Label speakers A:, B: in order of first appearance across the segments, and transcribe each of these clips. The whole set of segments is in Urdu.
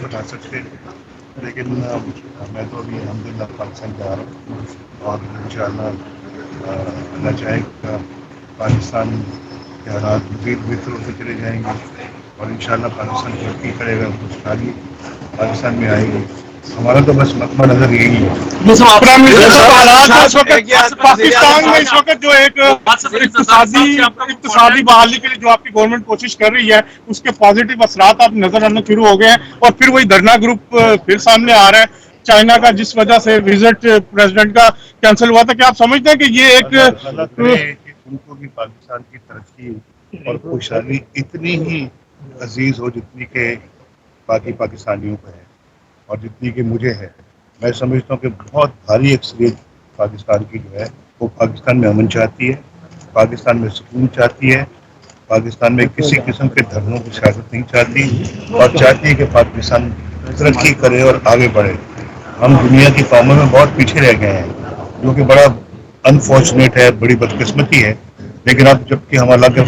A: بتا سکتے لیکن میں تو ابھی الحمدللہ پاکستان جا رہا ہوں اور انشاءاللہ اللہ چاہے پاکستان کے حالات مزید بہتر ہوتے چلے جائیں گے اور انشاءاللہ پاکستان ترقی کرے گا، خوشحالی پاکستان میں آئے گی. ہمارا تو بس مقصد نظر یہی ہے.
B: پاکستان میں اس وقت جو ایک اقتصادی بحالی کے لیے جو آپ کی گورنمنٹ کوشش کر رہی ہے اس کے پازیٹیو اثرات آپ نظر آنا شروع ہو گئے ہیں اور پھر وہی دھرنا گروپ پھر سامنے آ رہا ہے چائنا کا، جس وجہ سے وزٹ پریزیڈنٹ کا کینسل ہوا تھا. کیا آپ سمجھتے ہیں کہ یہ ایک
A: اللہ کرے کہ ان کو بھی پاکستان کی ترقی اور خوشحالی اتنی ہی عزیز ہو جتنی کہ باقی پاکستانیوں کو ہے اور جتنی کہ مجھے ہے. میں سمجھتا ہوں کہ بہت بھاری اکثریت پاکستان کی جو ہے وہ پاکستان میں امن چاہتی ہے، پاکستان میں سکون چاہتی ہے، پاکستان میں کسی قسم کے دھرنوں کی سیاست نہیں چاہتی اور چاہتی ہے کہ پاکستان ترقی کرے اور آگے بڑھے. ہم دنیا کی قوموں میں بہت پیچھے رہ گئے ہیں جو کہ بڑا انفارچونیٹ ہے، بڑی بدقسمتی ہے. لیکن اب جب کہ ہم اللہ کے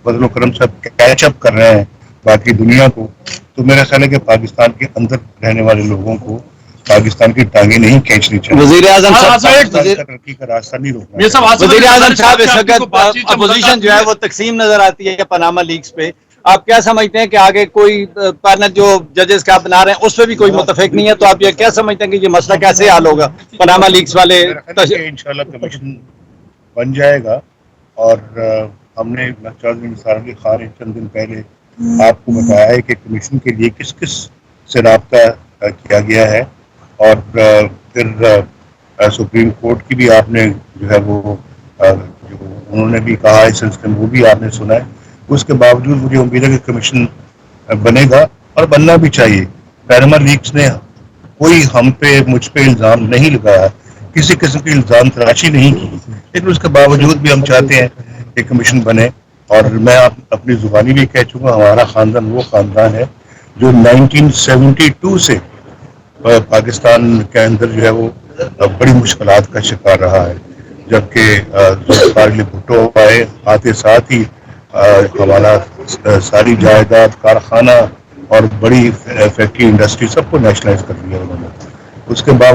A: فضل و کرم سے کیچ اپ کر رہے ہیں باقی دنیا کو، تو میرا خیال ہے کہ پاکستان کے اندر رہنے والے لوگوں کو پاکستان کی ٹانگیں نہیں کھینچنی چاہیے.
C: وزیر اعظم
A: ترقی کا راستہ نہیں روکنا چاہیے.
C: وزیر اعظم صاحب اس وقت اپوزیشن جو ہے وہ تقسیم نظر آتی ہے پاناما لیکس پہ. آپ کیا سمجھتے ہیں کہ آگے کوئی پینل جو ججز کا بنا رہے ہیں اس پہ بھی کوئی متفق نہیں ہے، تو آپ یہ کیا سمجھتے ہیں کہ یہ مسئلہ کیسے حل ہوگا پاناما لیکس والے؟
A: انشاءاللہ کمیشن بن جائے گا اور ہم نے چودھری نثار علی خان چند دن پہلے آپ کو بتایا ہے کہ کمیشن کے لیے کس کس سے رابطہ کیا گیا ہے اور پھر سپریم کورٹ کی بھی آپ نے جو ہے وہ جو انہوں نے بھی کہا ہے سلسلے میں وہ بھی آپ نے سنا ہے. اس کے باوجود مجھے امید ہے کہ کمیشن بنے گا اور بننا بھی چاہیے. پاناما لیکس نے کوئی ہم پہ مجھ پہ الزام نہیں لگایا، کسی قسم کی الزام تراشی نہیں کی، لیکن اس کے باوجود بھی ہم چاہتے ہیں کہ کمیشن بنے. اور میں اپنی زبانی بھی کہہ چکا، ہمارا خاندان وہ خاندان ہے جو 1972 سے پاکستان کے اندر جو ہے وہ بڑی مشکلات کا شکار رہا ہے. جبکہ ذوالفقار علی بھٹو آتے ساتھ ہی ہمارا ساری جائیداد، کارخانہ اور بڑی فیکٹری انڈسٹری سب کو نیشنلائز کر دیا انہوں نے. اس کے بعد